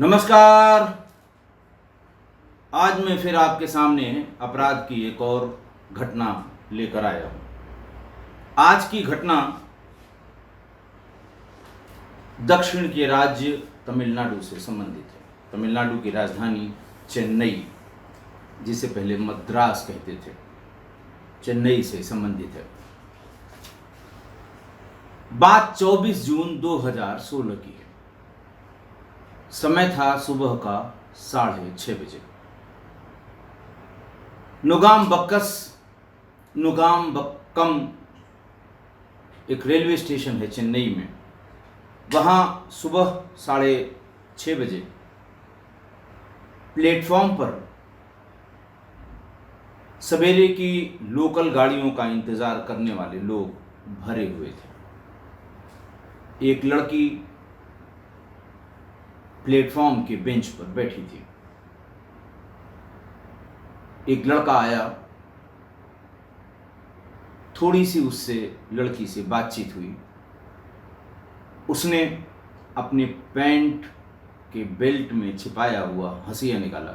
नमस्कार। आज मैं फिर आपके सामने अपराध की एक और घटना लेकर आया हूँ। आज की घटना दक्षिण के राज्य तमिलनाडु से संबंधित है। तमिलनाडु की राजधानी चेन्नई, जिसे पहले मद्रास कहते थे, चेन्नई से संबंधित है। बात 24 जून 2016 की है। समय था सुबह का 6:30 बजे। नुगाम्बक्कम एक रेलवे स्टेशन है चेन्नई में। वहाँ सुबह 6:30 बजे प्लेटफॉर्म पर सवेरे की लोकल गाड़ियों का इंतज़ार करने वाले लोग भरे हुए थे। एक लड़की प्लेटफॉर्म के बेंच पर बैठी थी। एक लड़का आया, थोड़ी सी उससे लड़की से बातचीत हुई। उसने अपने पैंट के बेल्ट में छिपाया हुआ हंसिया निकाला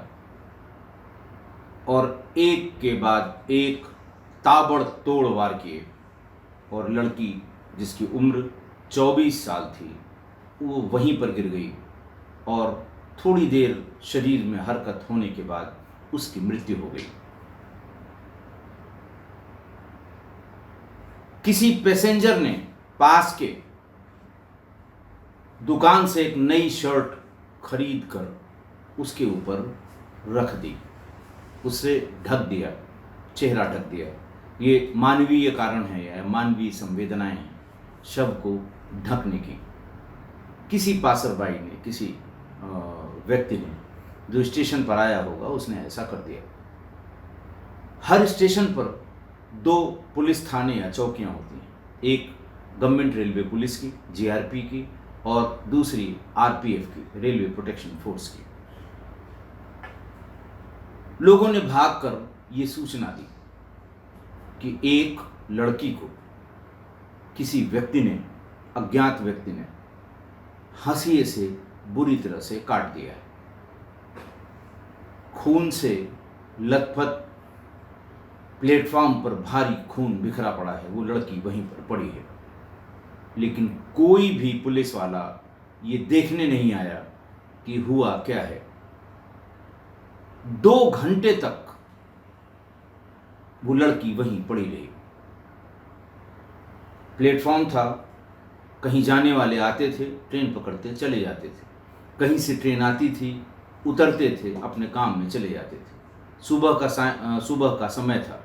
और एक के बाद एक ताबड़तोड़ वार किए और लड़की, जिसकी उम्र 24 साल थी, वो वहीं पर गिर गई और थोड़ी देर शरीर में हरकत होने के बाद उसकी मृत्यु हो गई। किसी पैसेंजर ने पास के दुकान से एक नई शर्ट खरीद कर उसके ऊपर रख दी, उससे ढक दिया, चेहरा ढक दिया। ये मानवीय कारण है या मानवीय संवेदनाएं हैं शव को ढकने की। किसी पासरबाई ने, किसी व्यक्ति ने जो स्टेशन पर आया होगा, उसने ऐसा कर दिया। हर स्टेशन पर 2 पुलिस थाने या चौकियां होती हैं, एक गवर्नमेंट रेलवे पुलिस की, जीआरपी की, और दूसरी आरपीएफ की, रेलवे प्रोटेक्शन फोर्स की। लोगों ने भागकर ये सूचना दी कि एक लड़की को किसी व्यक्ति ने, अज्ञात व्यक्ति ने, हंसिए से बुरी तरह से काट दिया है। खून से लथपथ प्लेटफॉर्म पर भारी खून बिखरा पड़ा है। वो लड़की वहीं पर पड़ी है, लेकिन कोई भी पुलिस वाला ये देखने नहीं आया कि हुआ क्या है। 2 घंटे तक वो लड़की वहीं पड़ी रही। प्लेटफॉर्म था, कहीं जाने वाले आते थे, ट्रेन पकड़ते चले जाते थे, कहीं से ट्रेन आती थी, उतरते थे, अपने काम में चले जाते थे। सुबह का समय था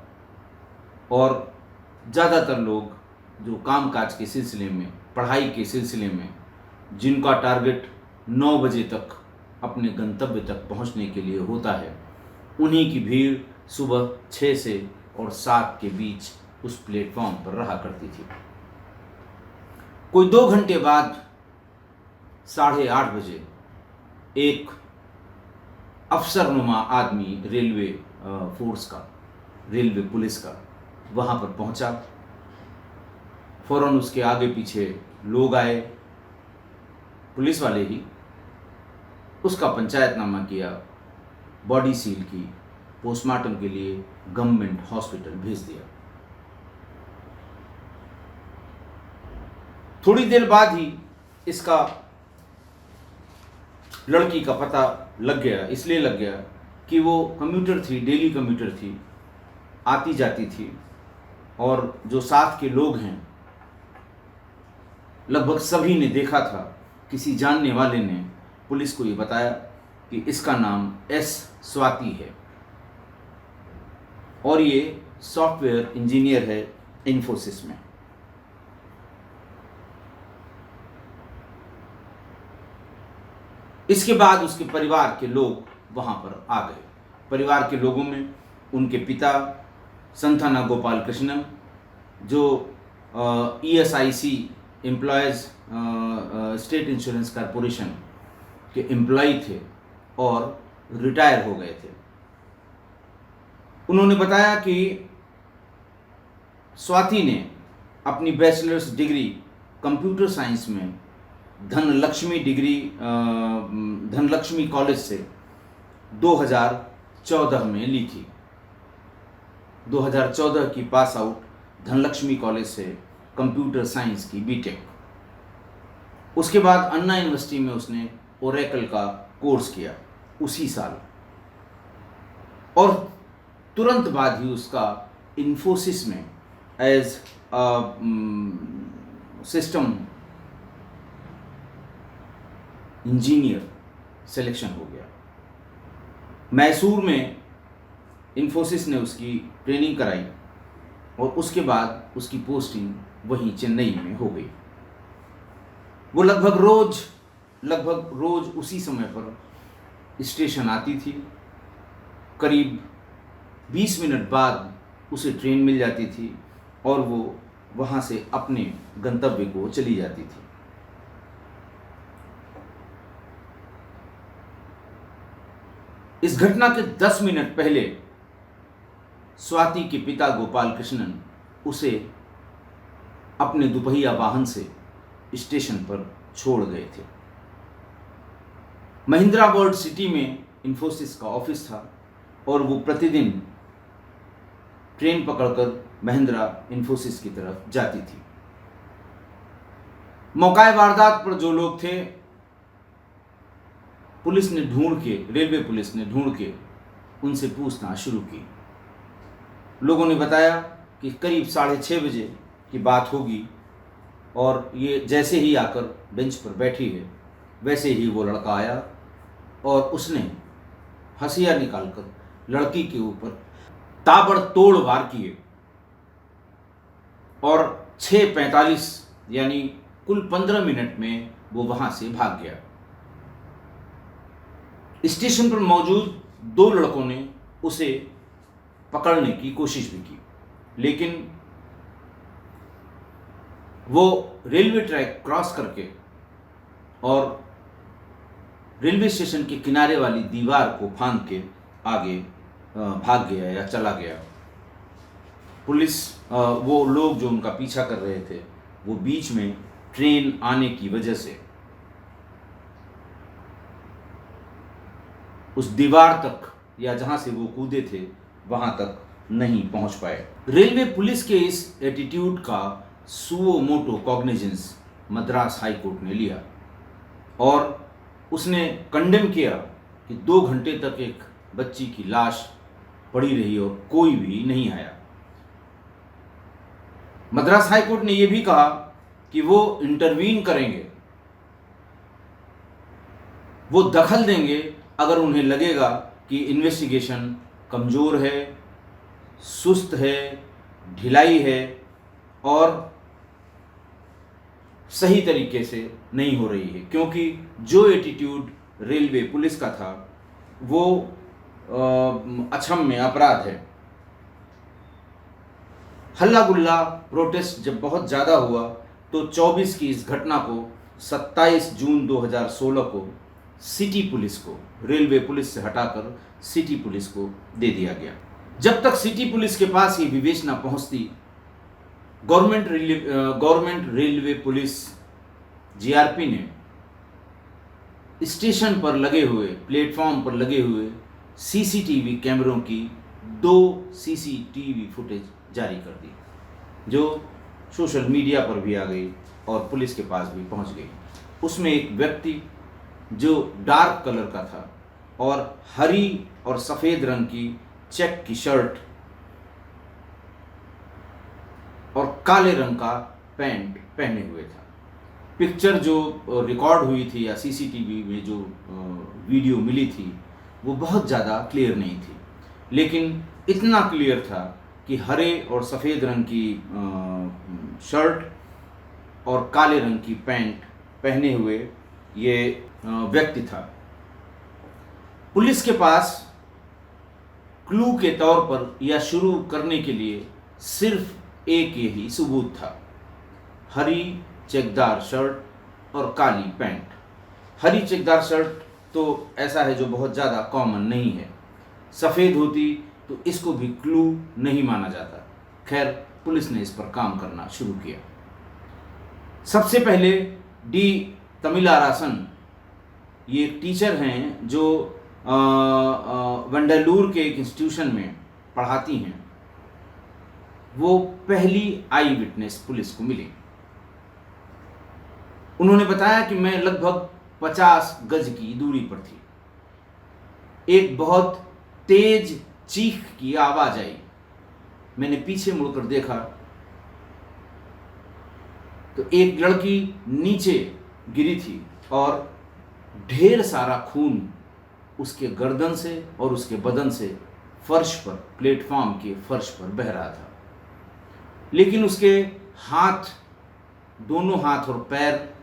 और ज़्यादातर लोग जो कामकाज के सिलसिले में, पढ़ाई के सिलसिले में, जिनका टारगेट 9 बजे तक अपने गंतव्य तक पहुंचने के लिए होता है, उन्हीं की भीड़ सुबह 6 से और 7 के बीच उस प्लेटफॉर्म पर रहा करती थी। कोई 2 घंटे बाद 8:30 बजे एक अफसरनुमा आदमी रेलवे फोर्स का, रेलवे पुलिस का, वहाँ पर पहुँचा। फौरन उसके आगे पीछे लोग आए, पुलिस वाले ही। उसका पंचायतनामा किया, बॉडी सील की, पोस्टमार्टम के लिए गवर्नमेंट हॉस्पिटल भेज दिया। थोड़ी देर बाद ही इसका, लड़की का पता लग गया। इसलिए लग गया कि वो कम्यूटर थी, डेली कम्यूटर थी, आती जाती थी, और जो साथ के लोग हैं लगभग सभी ने देखा था। किसी जानने वाले ने पुलिस को ये बताया कि इसका नाम एस स्वाति है और ये सॉफ्टवेयर इंजीनियर है इन्फोसिस में। इसके बाद उसके परिवार के लोग वहाँ पर आ गए। परिवार के लोगों में उनके पिता संथाना गोपाल कृष्णन, जो ESIC employees state insurance corporation के एम्प्लॉय थे और रिटायर हो गए थे। उन्होंने बताया कि स्वाति ने अपनी बैचलर्स डिग्री कंप्यूटर साइंस में धनलक्ष्मी कॉलेज से 2014 में ली थी। 2014 की पास आउट धनलक्ष्मी कॉलेज से कंप्यूटर साइंस की बीटेक। उसके बाद अन्ना यूनिवर्सिटी में उसने ओरेकल का कोर्स किया उसी साल, और तुरंत बाद ही उसका इन्फोसिस में एज सिस्टम इंजीनियर सिलेक्शन हो गया। मैसूर में इन्फोसिस ने उसकी ट्रेनिंग कराई और उसके बाद उसकी पोस्टिंग वहीं चेन्नई में हो गई। वो लगभग रोज उसी समय पर स्टेशन आती थी। करीब 20 मिनट बाद उसे ट्रेन मिल जाती थी और वो वहाँ से अपने गंतव्य को चली जाती थी। इस घटना के 10 मिनट पहले स्वाति के पिता गोपाल कृष्णन उसे अपने दुपहिया वाहन से स्टेशन पर छोड़ गए थे। महिंद्रा वर्ल्ड सिटी में इन्फोसिस का ऑफिस था और वो प्रतिदिन ट्रेन पकड़कर महिंद्रा इन्फोसिस की तरफ जाती थी। मौकाए वारदात पर जो लोग थे, रेलवे पुलिस ने ढूंढ के उनसे पूछताछ शुरू की। लोगों ने बताया कि करीब 6:30 बजे की बात होगी और ये जैसे ही आकर बेंच पर बैठी है वैसे ही वो लड़का आया और उसने हंसिया निकालकर लड़की के ऊपर ताबड़तोड़ वार किए और 6:45 यानी कुल 15 मिनट में वो वहां से भाग गया। स्टेशन पर मौजूद 2 लड़कों ने उसे पकड़ने की कोशिश भी की, लेकिन वो रेलवे ट्रैक क्रॉस करके और रेलवे स्टेशन के किनारे वाली दीवार को फांद के आगे भाग गया या चला गया। पुलिस वो लोग जो उनका पीछा कर रहे थे वो बीच में ट्रेन आने की वजह से उस दीवार तक या जहां से वो कूदे थे वहां तक नहीं पहुंच पाए। रेलवे पुलिस के इस एटीट्यूड का suo motu cognizance Madras high court ने लिया और उसने कंडेम किया कि 2 घंटे तक एक बच्ची की लाश पड़ी रही और कोई भी नहीं आया। मद्रास हाई कोर्ट ने यह भी कहा कि वो इंटरवीन करेंगे, वो दखल देंगे अगर उन्हें लगेगा कि इन्वेस्टिगेशन कमज़ोर है, सुस्त है, ढिलाई है और सही तरीके से नहीं हो रही है, क्योंकि जो एटीट्यूड रेलवे पुलिस का था वो अक्षम्य अपराध है। हल्ला गुल्ला प्रोटेस्ट जब बहुत ज़्यादा हुआ तो 24 की इस घटना को 27 जून 2016 को सिटी पुलिस को रेलवे पुलिस से हटाकर सिटी पुलिस को दे दिया गया। जब तक सिटी पुलिस के पास ये विवेचना पहुंचती, गवर्नमेंट रेलवे पुलिस जीआरपी ने स्टेशन पर लगे हुए, प्लेटफॉर्म पर लगे हुए सीसीटीवी कैमरों की 2 सीसीटीवी फुटेज जारी कर दी, जो सोशल मीडिया पर भी आ गई और पुलिस के पास भी पहुंच गई। उसमें एक व्यक्ति जो डार्क कलर का था और हरी और सफ़ेद रंग की चेक की शर्ट और काले रंग का पैंट पहने हुए था। पिक्चर जो रिकॉर्ड हुई थी या सीसीटीवी में जो वीडियो मिली थी वो बहुत ज़्यादा क्लियर नहीं थी, लेकिन इतना क्लियर था कि हरे और सफ़ेद रंग की शर्ट और काले रंग की पैंट पहने हुए ये व्यक्ति था। पुलिस के पास क्लू के तौर पर या शुरू करने के लिए सिर्फ एक ही सबूत था, हरी चेकदार शर्ट और काली पैंट। हरी चेकदार शर्ट तो ऐसा है जो बहुत ज़्यादा कॉमन नहीं है, सफ़ेद होती तो इसको भी क्लू नहीं माना जाता। खैर, पुलिस ने इस पर काम करना शुरू किया। सबसे पहले तमिला रासन, ये एक टीचर हैं जो वंडालूर के एक इंस्टीट्यूशन में पढ़ाती हैं, वो पहली आई विटनेस पुलिस को मिली। उन्होंने बताया कि मैं लगभग 50 गज की दूरी पर थी। एक बहुत तेज चीख की आवाज आई। मैंने पीछे मुड़कर देखा तो एक लड़की नीचे गिरी थी और ढेर सारा खून उसके गर्दन से और उसके बदन से फर्श पर, प्लेटफॉर्म के फर्श पर बह रहा था। लेकिन उसके हाथ, दोनों हाथ और पैर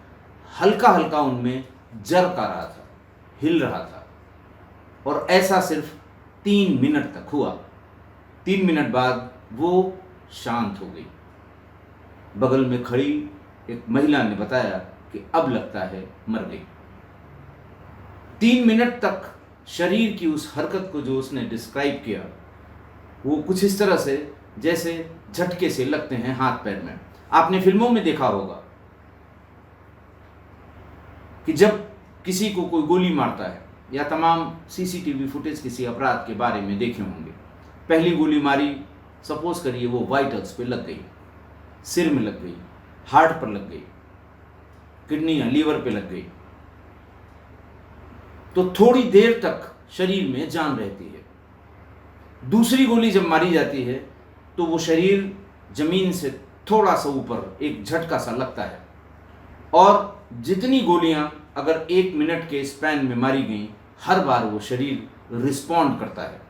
हल्का हल्का उनमें जरक आ रहा था, हिल रहा था। और ऐसा सिर्फ 3 मिनट तक हुआ। 3 मिनट बाद वो शांत हो गई। बगल में खड़ी एक महिला ने बताया कि अब लगता है मर गई। 3 मिनट तक शरीर की उस हरकत को जो उसने डिस्क्राइब किया, वो कुछ इस तरह से जैसे झटके से लगते हैं हाथ पैर में। आपने फिल्मों में देखा होगा कि जब किसी को कोई गोली मारता है, या तमाम सीसीटीवी फुटेज किसी अपराध के बारे में देखे होंगे। पहली गोली मारी, सपोज करिए वो वाइटल्स पे लग गई, सिर में लग गई, हार्ट पर लग गई, किडनियां, लीवर पे लग गई, तो थोड़ी देर तक शरीर में जान रहती है। दूसरी गोली जब मारी जाती है तो वो शरीर जमीन से थोड़ा सा ऊपर एक झटका सा लगता है। और जितनी गोलियां अगर 1 मिनट के स्पैन में मारी गई, हर बार वो शरीर रिस्पॉन्ड करता है।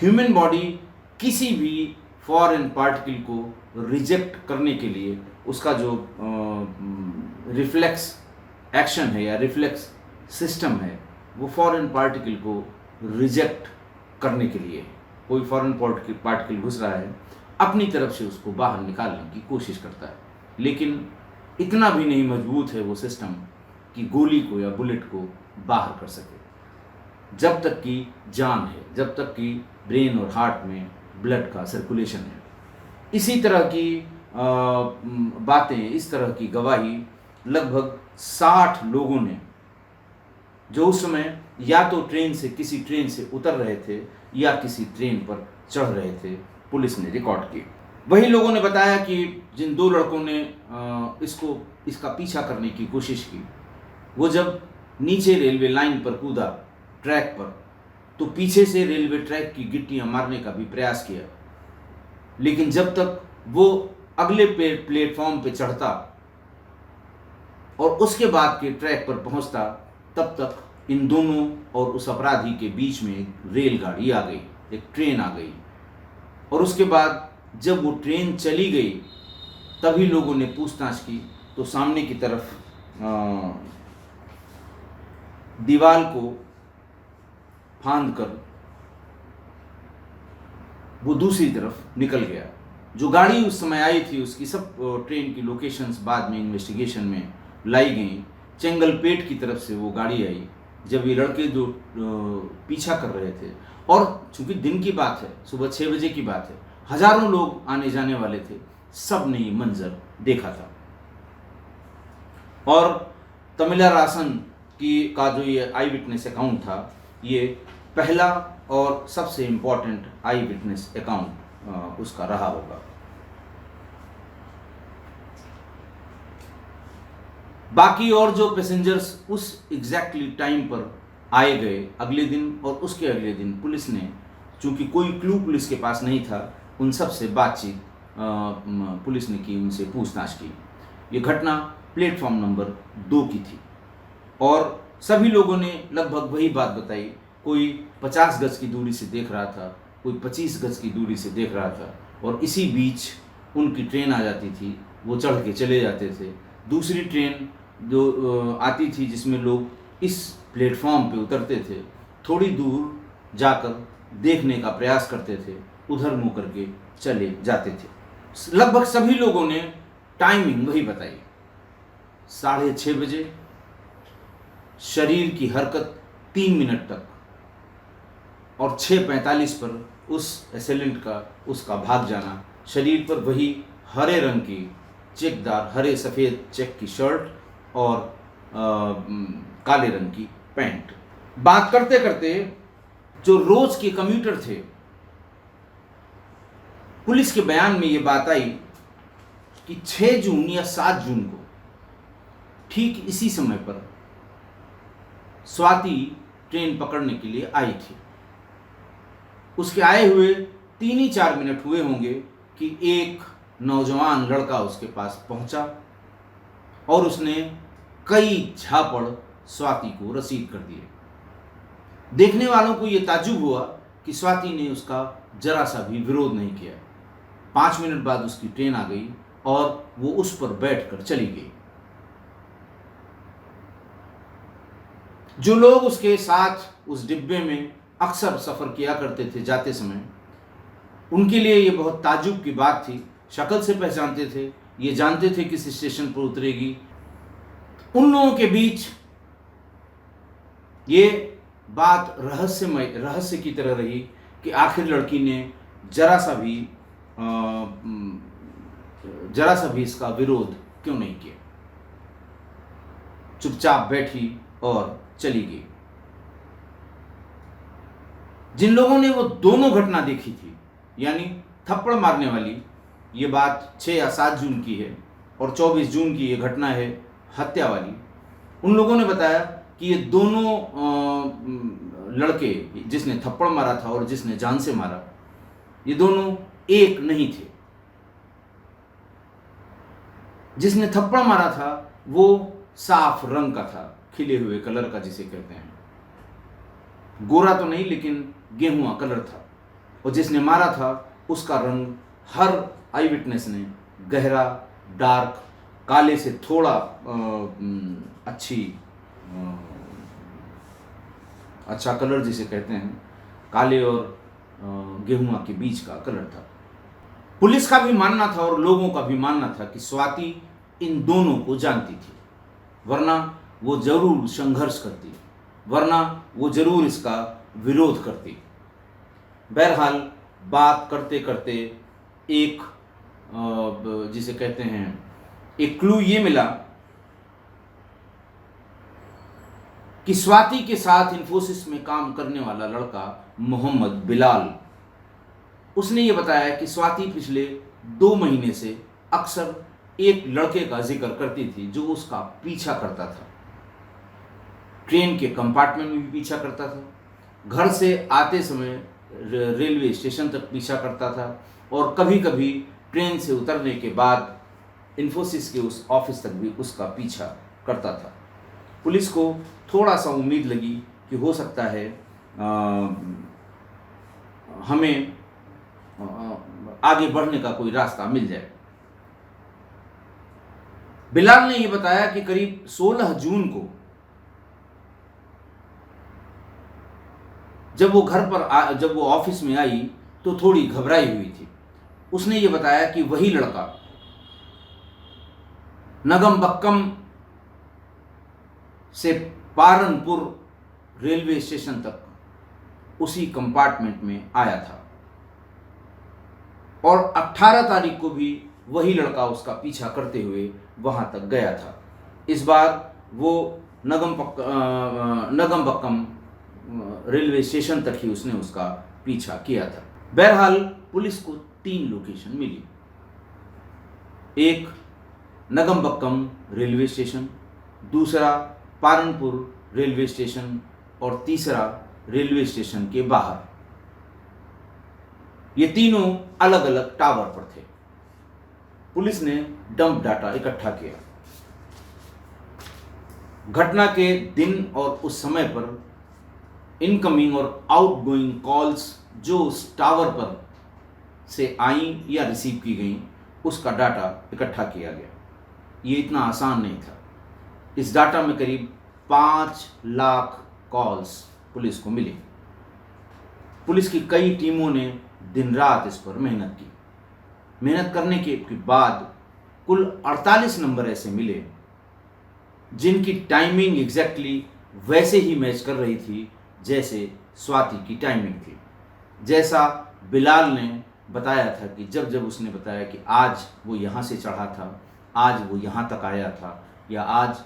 ह्यूमन बॉडी किसी भी फॉरेन पार्टिकल को रिजेक्ट करने के लिए उसका जो रिफ्लेक्स एक्शन है या रिफ्लेक्स सिस्टम है, वो फॉरेन पार्टिकल को रिजेक्ट करने के लिए, कोई फॉरेन पार्टिकल घुस रहा है, अपनी तरफ से उसको बाहर निकालने की कोशिश करता है। लेकिन इतना भी नहीं मजबूत है वो सिस्टम कि गोली को या बुलेट को बाहर कर सके। जब तक कि जान है, जब तक कि ब्रेन और हार्ट में ब्लड का सर्कुलेशन है। इसी तरह की बातें, इस तरह की गवाही लगभग 60 लोगों ने, जो उस समय या तो किसी ट्रेन से उतर रहे थे या किसी ट्रेन पर चढ़ रहे थे, पुलिस ने रिकॉर्ड की। वही लोगों ने बताया कि जिन 2 लड़कों ने इसका पीछा करने की कोशिश की, वो जब नीचे रेलवे लाइन पर कूदा, ट्रैक पर, तो पीछे से रेलवे ट्रैक की गिट्टियां मारने का भी प्रयास किया। लेकिन जब तक वो अगले प्लेटफॉर्म पे चढ़ता और उसके बाद के ट्रैक पर पहुंचता, तब तक इन दोनों और उस अपराधी के बीच में एक रेलगाड़ी आ गई, एक ट्रेन आ गई। और उसके बाद जब वो ट्रेन चली गई, तभी लोगों ने पूछताछ की तो सामने की तरफ दीवार को फांद कर वो दूसरी तरफ निकल गया। जो गाड़ी उस समय आई थी, उसकी सब ट्रेन की लोकेशंस बाद में इन्वेस्टिगेशन में लाई गई। चेंगलपेट की तरफ से वो गाड़ी आई, जब ये लड़के जो पीछा कर रहे थे, और चूंकि दिन की बात है, सुबह 6 बजे की बात है, हजारों लोग आने जाने वाले थे, सब ने ये मंजर देखा था। और तमिला रासन का जो ये आई विटनेस अकाउंट था, ये पहला और सबसे इम्पोर्टेंट आई विटनेस अकाउंट उसका रहा होगा। बाकी और जो पैसेंजर्स उस एग्जैक्टली टाइम पर आए गए, अगले दिन और उसके अगले दिन, पुलिस ने, चूंकि कोई क्लू पुलिस के पास नहीं था, उन सब से बातचीत पुलिस ने की, उनसे पूछताछ की। ये घटना प्लेटफॉर्म नंबर 2 की थी और सभी लोगों ने लगभग वही बात बताई। कोई 50 गज की दूरी से देख रहा था, कोई 25 गज की दूरी से देख रहा था, और इसी बीच उनकी ट्रेन आ जाती थी, वो चढ़ के चले जाते थे। दूसरी ट्रेन जो आती थी, जिसमें लोग इस प्लेटफॉर्म पे उतरते थे, थोड़ी दूर जाकर देखने का प्रयास करते थे, उधर मुँह करके चले जाते थे। लगभग सभी लोगों ने टाइमिंग वही बताई, 6:30 बजे, शरीर की हरकत 3 मिनट तक, और 6:45 पर उस एसेलेंट का, उसका भाग जाना। शरीर पर वही हरे रंग की चेकदार हरे सफ़ेद चेक की शर्ट और काले रंग की पैंट। बात करते करते जो रोज के कम्यूटर थे, पुलिस के बयान में ये बात आई कि 6 जून या 7 जून को ठीक इसी समय पर स्वाति ट्रेन पकड़ने के लिए आई थी। उसके आए हुए 3 ही 4 मिनट हुए होंगे कि एक नौजवान लड़का उसके पास पहुंचा और उसने कई झापड़ स्वाति को रसीद कर दिए। देखने वालों को यह ताज्जुब हुआ कि स्वाति ने उसका जरा सा भी विरोध नहीं किया। 5 मिनट बाद उसकी ट्रेन आ गई और वो उस पर बैठकर चली गई। जो लोग उसके साथ उस डिब्बे में अक्सर सफ़र किया करते थे जाते समय, उनके लिए ये बहुत ताज्जुब की बात थी। शक्ल से पहचानते थे, ये जानते थे किस स्टेशन पर उतरेगी। उन लोगों के बीच ये बात रहस्य की तरह रही कि आखिर लड़की ने जरा सा भी इसका विरोध क्यों नहीं किया। चुपचाप बैठी और चली गई। जिन लोगों ने वो दोनों घटना देखी थी, यानी थप्पड़ मारने वाली, ये बात 6 या 7 जून की है और 24 जून की ये घटना है हत्या वाली, उन लोगों ने बताया कि ये दोनों लड़के, जिसने थप्पड़ मारा था और जिसने जान से मारा, ये दोनों एक नहीं थे। जिसने थप्पड़ मारा था वो साफ रंग का था, खिले हुए कलर का जिसे कहते हैं। गोरा तो नहीं, लेकिन गेहुआ कलर था। और जिसने मारा था उसका रंग हर आई विटनेस ने गहरा, डार्क, काले से थोड़ा अच्छा कलर जिसे कहते हैं, काले और गेहुआ के बीच का कलर था। पुलिस का भी मानना था और लोगों का भी मानना था कि स्वाति इन दोनों को जानती थी, वरना वो जरूर संघर्ष करती, वरना वो जरूर इसका विरोध करती। बहरहाल बात करते करते एक जिसे कहते हैं एक क्लू ये मिला कि स्वाति के साथ इन्फोसिस में काम करने वाला लड़का मोहम्मद बिलाल, उसने ये बताया कि स्वाति पिछले 2 महीने से अक्सर एक लड़के का जिक्र करती थी जो उसका पीछा करता था। ट्रेन के कंपार्टमेंट में भी पीछा करता था, घर से आते समय रेलवे स्टेशन तक पीछा करता था और कभी कभी ट्रेन से उतरने के बाद इन्फोसिस के उस ऑफिस तक भी उसका पीछा करता था। पुलिस को थोड़ा सा उम्मीद लगी कि हो सकता है हमें आगे बढ़ने का कोई रास्ता मिल जाए। बिलाल ने यह बताया कि करीब 16 जून को जब वो ऑफिस में आई तो थोड़ी घबराई हुई थी। उसने ये बताया कि वही लड़का नगमबक्कम से पारनपुर रेलवे स्टेशन तक उसी कंपार्टमेंट में आया था और 18 तारीख को भी वही लड़का उसका पीछा करते हुए वहां तक गया था। इस बार वो नगमबक्कम रेलवे स्टेशन तक ही उसने उसका पीछा किया था। बहरहाल पुलिस को 3 लोकेशन मिली, एक नगमबक्कम रेलवे स्टेशन, दूसरा पारनपुर रेलवे स्टेशन और तीसरा रेलवे स्टेशन के बाहर। ये तीनों अलग अलग टावर पर थे। पुलिस ने डंप डाटा इकट्ठा किया। घटना के दिन और उस समय पर इनकमिंग और आउटगोइंग कॉल्स जो उस टावर पर से आई या रिसीव की गई, उसका डाटा इकट्ठा किया गया। ये इतना आसान नहीं था। इस डाटा में करीब 5 लाख कॉल्स पुलिस को मिली। पुलिस की कई टीमों ने दिन रात इस पर मेहनत की। मेहनत करने के बाद कुल 48 नंबर ऐसे मिले जिनकी टाइमिंग एग्जैक्टली वैसे ही मैच कर रही थी जैसे स्वाति की टाइमिंग थी। जैसा बिलाल ने बताया था कि जब उसने बताया कि आज वो यहाँ से चढ़ा था आज वो यहाँ तक आया था या आज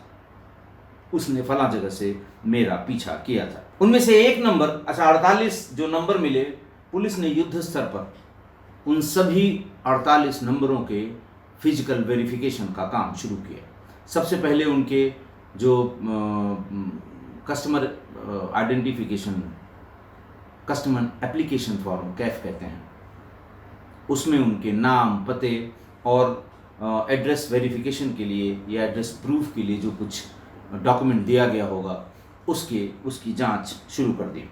उसने फला जगह से मेरा पीछा किया था। उनमें से एक नंबर, अच्छा 48 जो नंबर मिले, पुलिस ने युद्ध स्तर पर उन सभी 48 नंबरों के फिजिकल वेरिफिकेशन का काम शुरू किया। सबसे पहले उनके जो customer identification, customer application form Kaif कहते हैं, उसमें उनके नाम, पते और एड्रेस वेरिफिकेशन के लिए या एड्रेस प्रूफ के लिए जो कुछ डॉक्यूमेंट दिया गया होगा उसकी जांच शुरू कर दी।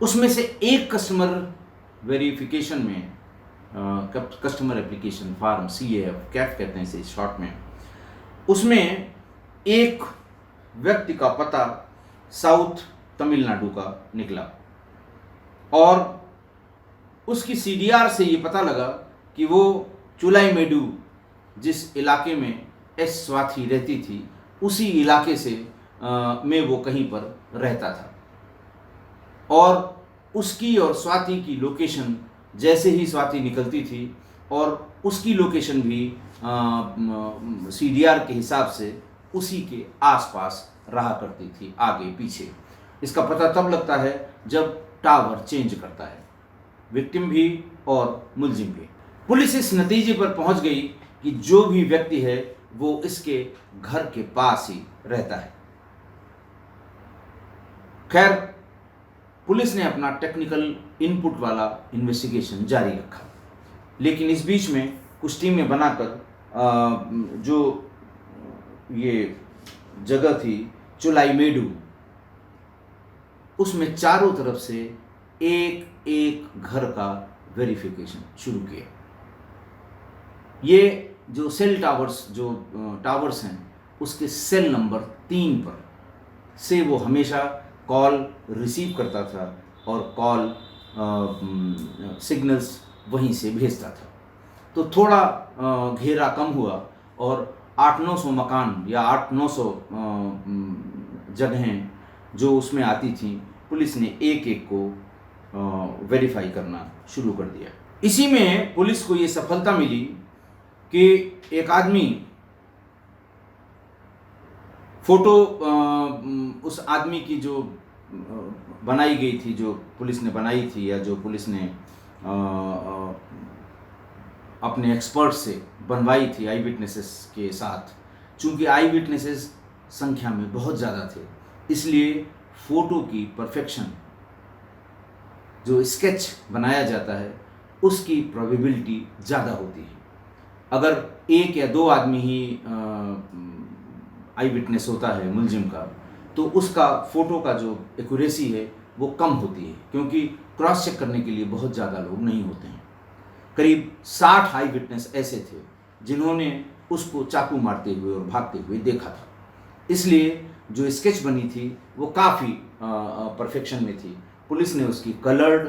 उसमें से एक कस्टमर वेरिफिकेशन में, customer application form CAF Kaif कहते हैं इसे शॉर्ट में, उसमें एक व्यक्ति का पता साउथ तमिलनाडु का निकला और उसकी CDR से ये पता लगा कि वो चुलाईमेडु, जिस इलाके में एस स्वाति रहती थी, उसी इलाके से में वो कहीं पर रहता था। और उसकी और स्वाति की लोकेशन जैसे ही स्वाति निकलती थी और उसकी लोकेशन भी CDR के हिसाब से उसी के आसपास रहा करती थी, आगे पीछे। इसका पता तब लगता है जब टावर चेंज करता है, विक्टिम भी और मुलजिम भी। पुलिस इस नतीजे पर पहुंच गई कि जो भी व्यक्ति है वो इसके घर के पास ही रहता है। खैर, पुलिस ने अपना टेक्निकल इनपुट वाला इन्वेस्टिगेशन जारी रखा, लेकिन इस बीच में कुछ टीमें बनाकर जो ये जगह थी चुलाईमेडु, उसमें चारों तरफ से एक एक घर का वेरिफिकेशन शुरू किया। ये जो सेल टावर्स, जो टावर्स हैं, उसके सेल नंबर 3 पर से वो हमेशा कॉल रिसीव करता था और कॉल सिग्नल्स वहीं से भेजता था। तो थोड़ा घेरा कम हुआ और 800-900 मकान या 800-900 जगहें जो उसमें आती थीं, पुलिस ने एक एक को वेरीफाई करना शुरू कर दिया। इसी में पुलिस को ये सफलता मिली कि एक आदमी फोटो, उस आदमी की जो बनाई गई थी, जो पुलिस ने बनाई थी या जो पुलिस ने अपने एक्सपर्ट से बनवाई थी आई विटनेसेस के साथ, चूंकि आई विटनेसेस संख्या में बहुत ज़्यादा थे, इसलिए फ़ोटो की परफेक्शन, जो स्केच बनाया जाता है, उसकी प्रोबेबिलिटी ज़्यादा होती है। अगर एक या दो आदमी ही आई विटनेस होता है मुलजिम का, तो उसका फ़ोटो का जो एक्यूरेसी है वो कम होती है, क्योंकि क्रॉस चेक करने के लिए बहुत ज़्यादा लोग नहीं होते हैं। करीब 60 आई विटनेस ऐसे थे जिन्होंने उसको चाकू मारते हुए और भागते हुए देखा था, इसलिए जो स्केच बनी थी वो काफ़ी परफेक्शन में थी। पुलिस ने उसकी कलर्ड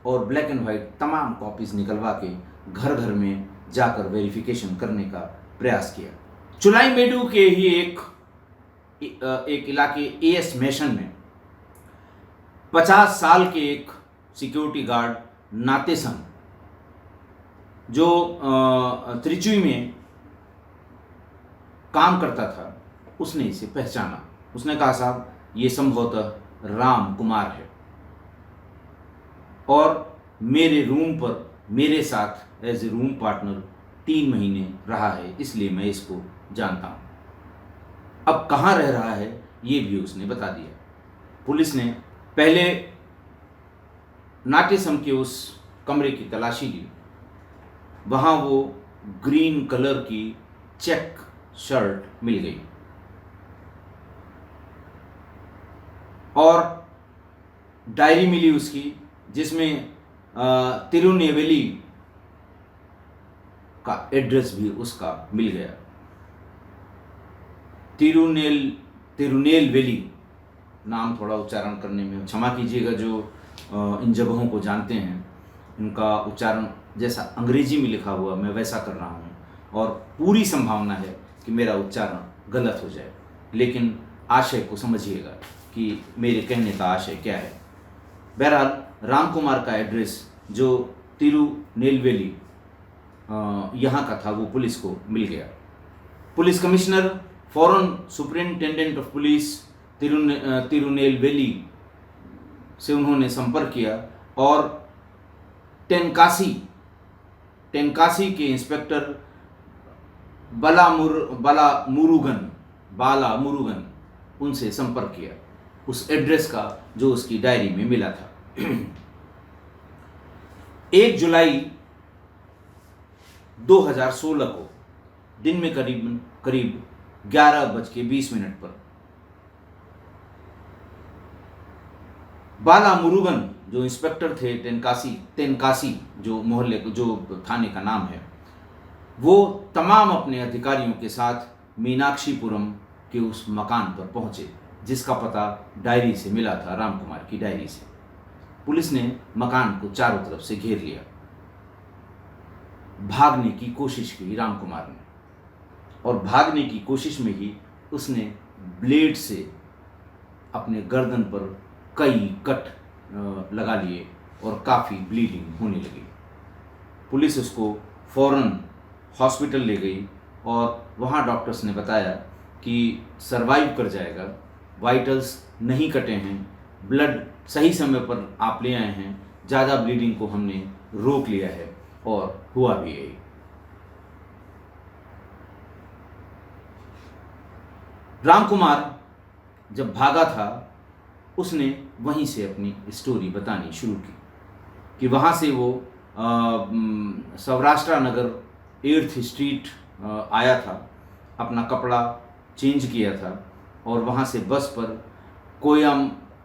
और ब्लैक एंड वाइट तमाम कॉपीज़ निकलवा के घर घर में जाकर वेरिफिकेशन करने का प्रयास किया। चुलाईमेडु के ही एक इलाके AS मेशन में 50 साल के एक सिक्योरिटी गार्ड नातेसन, जो त्रिचुई में काम करता था, उसने इसे पहचाना। उसने कहा, साहब ये संभवतः राम कुमार है और मेरे रूम पर मेरे साथ एज ए रूम पार्टनर 3 महीने रहा है, इसलिए मैं इसको जानता हूँ। अब कहाँ रह रहा है ये भी उसने बता दिया। पुलिस ने पहले नाट्यसम के उस कमरे की तलाशी ली, वहाँ वो ग्रीन कलर की चेक शर्ट मिल गई और डायरी मिली उसकी, जिसमें तिरुनेवेली का एड्रेस भी उसका मिल गया। तिरुनेलवेली नाम थोड़ा उच्चारण करने में क्षमा कीजिएगा, जो इन जगहों को जानते हैं, इनका उच्चारण जैसा अंग्रेजी में लिखा हुआ मैं वैसा कर रहा हूँ और पूरी संभावना है कि मेरा उच्चारण गलत हो जाए, लेकिन आशय को समझिएगा कि मेरे कहने का आशय क्या है। बहरहाल राम कुमार का एड्रेस जो तिरुनेलवेली यहाँ का था वो पुलिस को मिल गया। पुलिस कमिश्नर फौरन सुपरिंटेंडेंट ऑफ पुलिस तिरुनेलवेली से उन्होंने संपर्क किया और टेनकासी के इंस्पेक्टर बाला मुरुगन उनसे संपर्क किया उस एड्रेस का जो उसकी डायरी में मिला था। 1 जुलाई 2016 को दिन में करीब 11:20 पर बाला मुरुगन जो इंस्पेक्टर थे तेनकासी जो मोहल्ले जो थाने का नाम है, वो तमाम अपने अधिकारियों के साथ मीनाक्षीपुरम के उस मकान पर पहुंचे जिसका पता डायरी से मिला था, राम कुमार की डायरी से। पुलिस ने मकान को चारों तरफ से घेर लिया। भागने की कोशिश की राम कुमार ने, और भागने की कोशिश में ही उसने ब्लेड से अपने गर्दन पर कई कट लगा लिए और काफ़ी ब्लीडिंग होने लगी। पुलिस उसको फौरन हॉस्पिटल ले गई और वहाँ डॉक्टर्स ने बताया कि सरवाइव कर जाएगा, वाइटल्स नहीं कटे हैं, ब्लड सही समय पर आप ले आए हैं, ज़्यादा ब्लीडिंग को हमने रोक लिया है, और हुआ भी यही। राम कुमार जब भागा था उसने वहीं से अपनी स्टोरी बतानी शुरू की कि वहाँ से वो सौराष्ट्र नगर 8th स्ट्रीट आया था, अपना कपड़ा चेंज किया था और वहाँ से बस पर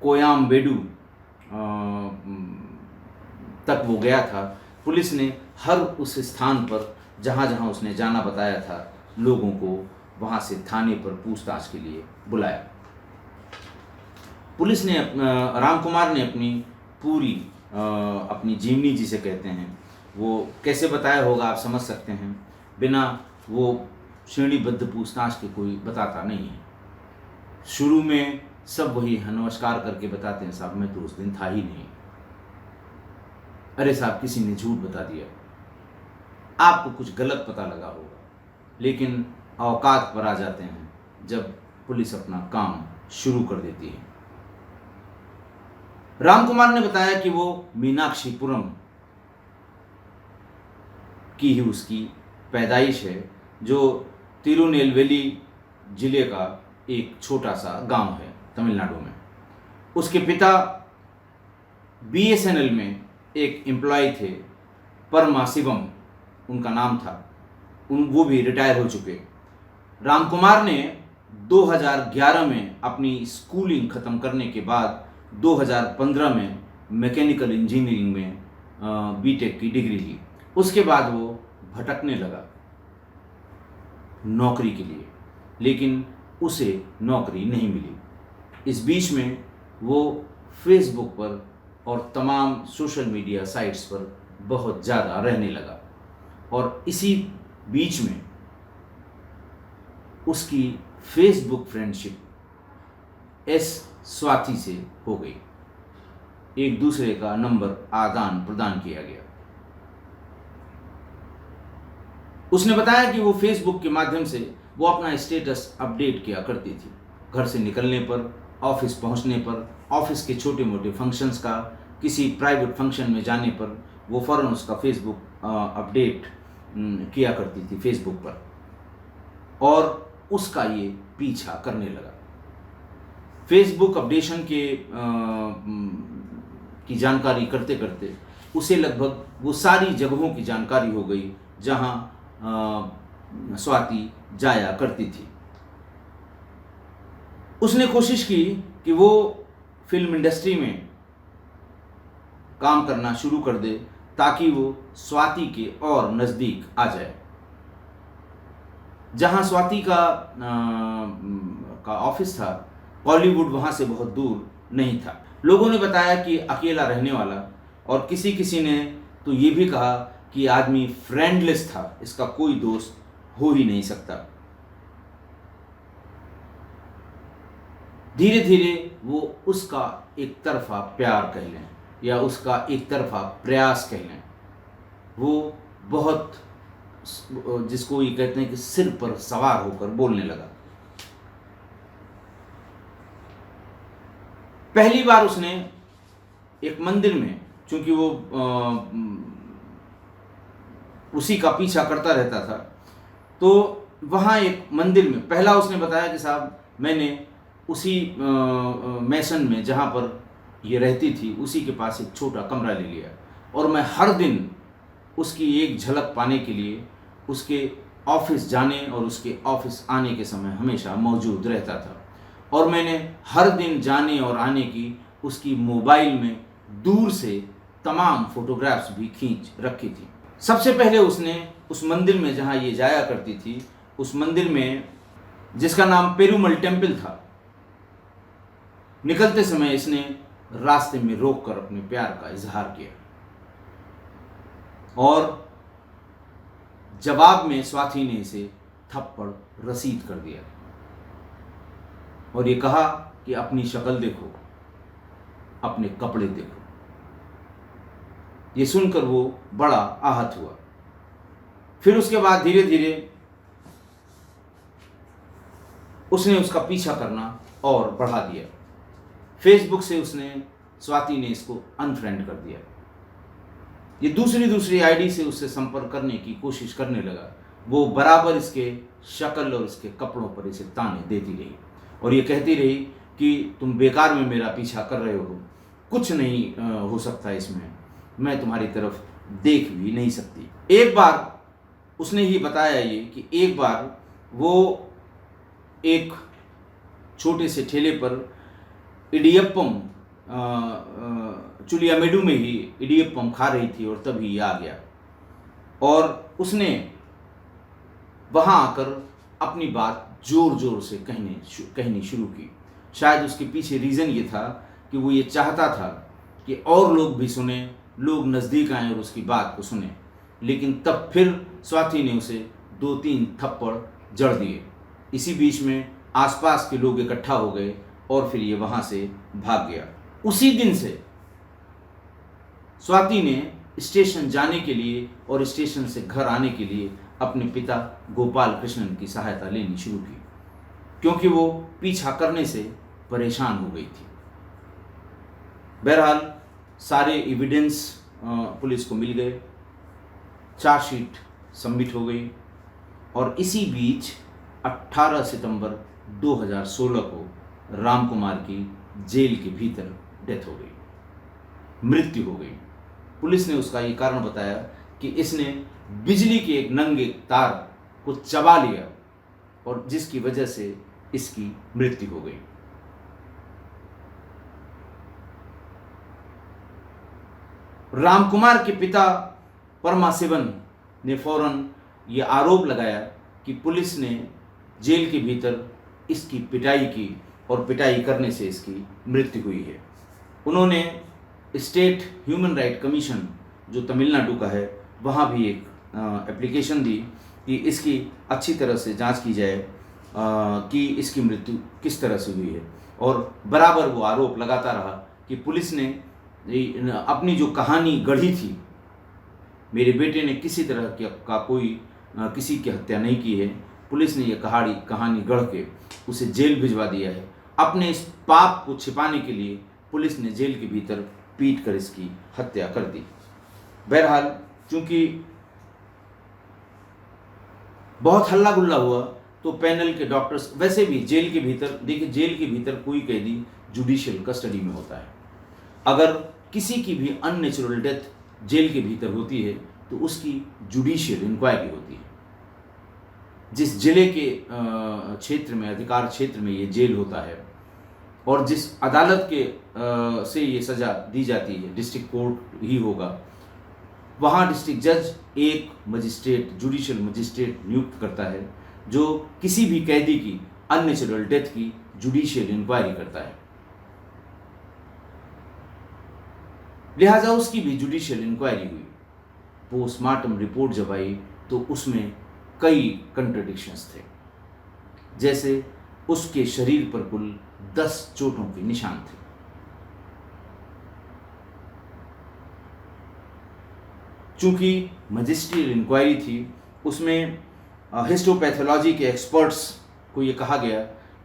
कोयम्बेडु तक वो गया था। पुलिस ने हर उस स्थान पर जहाँ जहाँ उसने जाना बताया था लोगों को वहाँ से थाने पर पूछताछ के लिए बुलाया। पुलिस ने राम कुमार ने अपनी जीवनी जिसे कहते हैं वो कैसे बताया होगा आप समझ सकते हैं। बिना वो श्रेणीबद्ध पूछताछ के कोई बताता नहीं है। शुरू में सब वही नमस्कार करके बताते हैं, साहब मैं तो उस दिन था ही नहीं, अरे साहब किसी ने झूठ बता दिया, आपको कुछ गलत पता लगा होगा। लेकिन औकात पर आ जाते हैं जब पुलिस अपना काम शुरू कर देती है। राम कुमार ने बताया कि वो मीनाक्षीपुरम की ही उसकी पैदाइश है, जो तिरुनेलवेली जिले का एक छोटा सा गांव है तमिलनाडु में। उसके पिता BSNL में एक एम्प्लॉय थे, परमाशिवम उनका नाम था, वो भी रिटायर हो चुके। राम कुमार ने 2011 में अपनी स्कूलिंग ख़त्म करने के बाद 2015 में मैकेनिकल इंजीनियरिंग में B.Tech की डिग्री ली। उसके बाद वो भटकने लगा नौकरी के लिए, लेकिन उसे नौकरी नहीं मिली। इस बीच में वो फेसबुक पर और तमाम सोशल मीडिया साइट्स पर बहुत ज़्यादा रहने लगा, और इसी बीच में उसकी फेसबुक फ्रेंडशिप एस स्वाति से हो गई। एक दूसरे का नंबर आदान प्रदान किया गया। उसने बताया कि वो फेसबुक के माध्यम से वो अपना स्टेटस अपडेट किया करती थी। घर से निकलने पर, ऑफिस पहुंचने पर, ऑफिस के छोटे मोटे फंक्शंस का, किसी प्राइवेट फंक्शन में जाने पर वो फ़ौरन उसका फेसबुक अपडेट किया करती थी फेसबुक पर, और उसका ये पीछा करने लगा। फेसबुक अपडेशन की जानकारी करते करते उसे लगभग वो सारी जगहों की जानकारी हो गई जहां स्वाति जाया करती थी। उसने कोशिश की कि वो फिल्म इंडस्ट्री में काम करना शुरू कर दे ताकि वो स्वाति के और नज़दीक आ जाए। जहां स्वाति का ऑफिस था, हॉलीवुड वहां से बहुत दूर नहीं था। लोगों ने बताया कि अकेला रहने वाला, और किसी ने तो ये भी कहा कि आदमी फ्रेंडलेस था, इसका कोई दोस्त हो ही नहीं सकता। धीरे धीरे वो उसका एक तरफा प्यार कह लें या उसका एक तरफा प्रयास कह लें, वो बहुत जिसको ये कहते हैं कि सिर पर सवार होकर बोलने लगा। पहली बार उसने एक मंदिर में, चूंकि वो उसी का पीछा करता रहता था, तो वहाँ एक मंदिर में पहला उसने बताया कि साहब मैंने उसी मैसन में जहाँ पर ये रहती थी उसी के पास एक छोटा कमरा ले लिया और मैं हर दिन उसकी एक झलक पाने के लिए उसके ऑफिस जाने और उसके ऑफिस आने के समय हमेशा मौजूद रहता था और मैंने हर दिन जाने और आने की उसकी मोबाइल में दूर से तमाम फोटोग्राफ्स भी खींच रखी थी। सबसे पहले उसने उस मंदिर में जहाँ ये जाया करती थी, उस मंदिर में जिसका नाम पेरुमल टेम्पल था, निकलते समय इसने रास्ते में रोककर अपने प्यार का इजहार किया और जवाब में स्वाति ने इसे थप्पड़ रसीद कर दिया और ये कहा कि अपनी शक्ल देखो, अपने कपड़े देखो। ये सुनकर वो बड़ा आहत हुआ। फिर उसके बाद धीरे धीरे उसने उसका पीछा करना और बढ़ा दिया। फेसबुक से उसने स्वाति ने इसको अनफ्रेंड कर दिया। ये दूसरी आईडी से उससे संपर्क करने की कोशिश करने लगा। वो बराबर इसके शक्ल और इसके कपड़ों पर इसे ताने देती रही और ये कहती रही कि तुम बेकार में मेरा पीछा कर रहे हो, कुछ नहीं हो सकता इसमें, मैं तुम्हारी तरफ देख भी नहीं सकती। एक बार उसने ही बताया ये कि एक बार वो एक छोटे से ठेले पर इडियप्पम चुलियामेडू में ही इडियप्पम खा रही थी और तभी ये आ गया और उसने वहाँ आकर अपनी बात जोर जोर से कहनी शुरू की। शायद उसके पीछे रीज़न ये था कि वो ये चाहता था कि और लोग भी सुने, लोग नज़दीक आएँ और उसकी बात को सुने, लेकिन तब फिर स्वाति ने उसे 2-3 थप्पड़ जड़ दिए। इसी बीच में आसपास के लोग इकट्ठा हो गए और फिर ये वहाँ से भाग गया। उसी दिन से स्वाति ने स्टेशन जाने के लिए और स्टेशन से घर आने के लिए अपने पिता गोपाल कृष्णन की सहायता लेनी शुरू की, क्योंकि वो पीछा करने से परेशान हो गई थी। बहरहाल सारे एविडेंस पुलिस को मिल गए, चार्जशीट सबमिट हो गई और इसी बीच 18 सितंबर 2016 को राम कुमार की जेल के भीतर डेथ हो गई, मृत्यु हो गई। पुलिस ने उसका ये कारण बताया कि इसने बिजली के एक नंगे तार को चबा लिया और जिसकी वजह से इसकी मृत्यु हो गई। रामकुमार के पिता परमाशिवन ने फौरन ये आरोप लगाया कि पुलिस ने जेल के भीतर इसकी पिटाई की और पिटाई करने से इसकी मृत्यु हुई है। उन्होंने स्टेट ह्यूमन राइट कमीशन जो तमिलनाडु का है वहाँ भी एक एप्लीकेशन दी कि इसकी अच्छी तरह से जांच की जाए कि इसकी मृत्यु किस तरह से हुई है और बराबर वो आरोप लगाता रहा कि पुलिस ने अपनी जो कहानी गढ़ी थी, मेरे बेटे ने किसी तरह का कोई किसी की हत्या नहीं की है, पुलिस ने यह कहानी गढ़ के उसे जेल भिजवा दिया है। अपने इस पाप को छिपाने के लिए पुलिस ने जेल के भीतर पीट कर इसकी हत्या कर दी। बहरहाल चूंकि बहुत हल्ला गुल्ला हुआ तो पैनल के डॉक्टर्स, वैसे भी जेल के भीतर देखिए, जेल के भीतर कोई कैदी जुडिशियल कस्टडी में होता है। अगर किसी की भी अननेचुरल डेथ जेल के भीतर होती है तो उसकी जुडिशियल इंक्वायरी होती है। जिस जिले के क्षेत्र में, अधिकार क्षेत्र में ये जेल होता है और जिस अदालत के से ये सज़ा दी जाती है, डिस्ट्रिक्ट कोर्ट ही होगा, वहाँ डिस्ट्रिक्ट जज एक मजिस्ट्रेट, जुडिशियल मजिस्ट्रेट नियुक्त करता है जो किसी भी कैदी की अननेचुरल डेथ की जुडिशियल इंक्वायरी करता है। लिहाजा उसकी भी जुडिशियल इंक्वायरी हुई। पोस्टमार्टम रिपोर्ट जब आई तो उसमें कई कंट्रडिक्शंस थे, जैसे उसके शरीर पर कुल 10 चोटों के निशान थे। चूंकि मजिस्ट्रियल इंक्वायरी थी उसमें हिस्टोपैथोलॉजी के एक्सपर्ट्स को ये कहा गया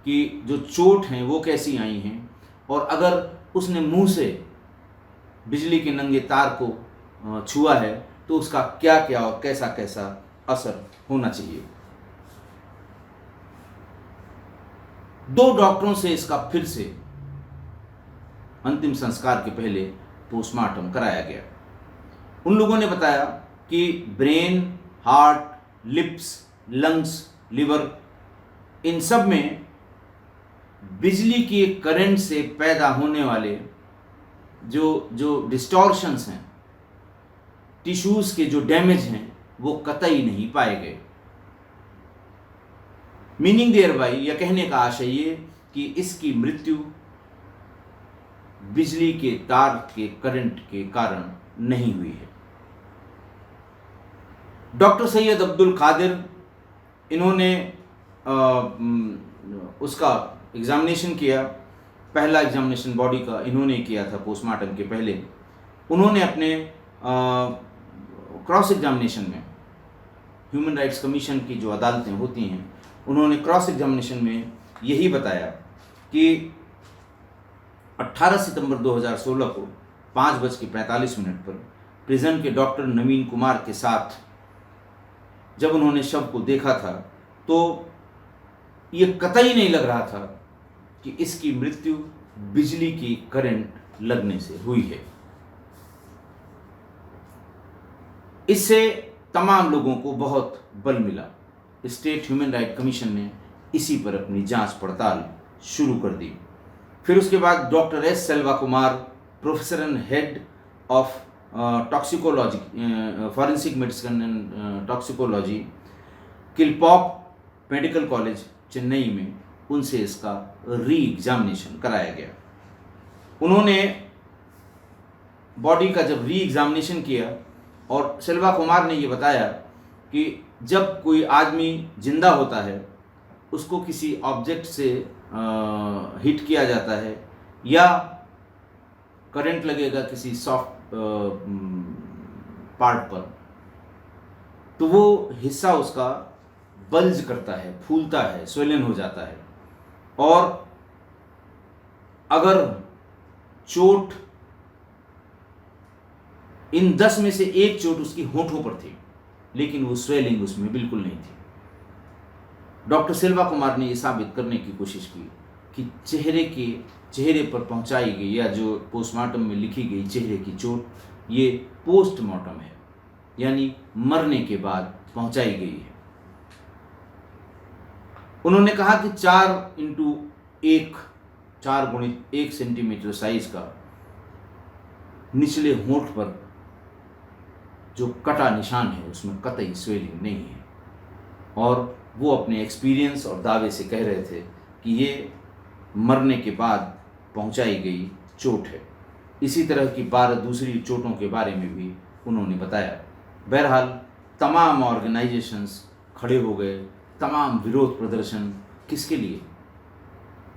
कि जो चोट हैं वो कैसी आई हैं, और अगर उसने मुंह से बिजली के नंगे तार को छुआ है तो उसका क्या क्या और कैसा कैसा असर होना चाहिए। 2 डॉक्टरों से इसका फिर से अंतिम संस्कार के पहले पोस्टमार्टम कराया गया। उन लोगों ने बताया कि brain, heart, lips, lungs, liver, इन सब में बिजली के करंट से पैदा होने वाले जो डिस्टॉर्शंस हैं, टिश्यूज के जो डैमेज हैं, वो कतई नहीं पाए गए। मीनिंग देयर बाय, या कहने का आशय ये कि इसकी मृत्यु बिजली के तार के करंट के कारण नहीं हुई है। डॉक्टर सैयद अब्दुल कादिर, इन्होंने उसका एग्जामिनेशन किया, पहला एग्जामिनेशन बॉडी का इन्होंने किया था पोस्टमार्टम के पहले। उन्होंने अपने क्रॉस एग्जामिनेशन में, ह्यूमन राइट्स कमीशन की जो अदालतें होती हैं, उन्होंने क्रॉस एग्जामिनेशन में यही बताया कि 18 सितंबर 2016 को 5:45 पर प्रिजन के डॉक्टर नवीन कुमार के साथ जब उन्होंने शव को देखा था तो ये कतई नहीं लग रहा था कि इसकी मृत्यु बिजली की करंट लगने से हुई है। इससे तमाम लोगों को बहुत बल मिला। स्टेट ह्यूमन राइट कमीशन ने इसी पर अपनी जांच पड़ताल शुरू कर दी। फिर उसके बाद doctor S Selva Kumar, professor and head of toxicology, forensic medicine and toxicology, Kilpauk medical college Chennai में, उनसे इसका री एग्जामिनेशन कराया गया। उन्होंने बॉडी का जब री एग्जामिनेशन किया और सेल्वा कुमार ने ये बताया कि जब कोई आदमी जिंदा होता है उसको किसी ऑब्जेक्ट से हिट किया जाता है या करंट लगेगा किसी सॉफ्ट पार्ट पर, तो वो हिस्सा उसका बल्ज करता है, फूलता है, स्वेलन हो जाता है। और अगर चोट, इन 10 में से 1 चोट उसकी होठों पर थी, लेकिन वो स्वेलिंग उसमें बिल्कुल नहीं थी। डॉक्टर सेल्वा कुमार ने ये साबित करने की कोशिश की कि चेहरे पर पहुंचाई गई या जो पोस्टमार्टम में लिखी गई चेहरे की चोट, ये पोस्टमार्टम है, यानी मरने के बाद पहुंचाई गई है। उन्होंने कहा कि 4x1, 4x1 सेंटीमीटर साइज का निचले होंठ पर जो कटा निशान है उसमें कतई स्वेलिंग नहीं है, और वो अपने एक्सपीरियंस और दावे से कह रहे थे कि ये मरने के बाद पहुंचाई गई चोट है। इसी तरह की 12 दूसरी चोटों के बारे में भी उन्होंने बताया। बहरहाल तमाम ऑर्गेनाइजेशंस खड़े हो गए, तमाम विरोध प्रदर्शन, किसके लिए?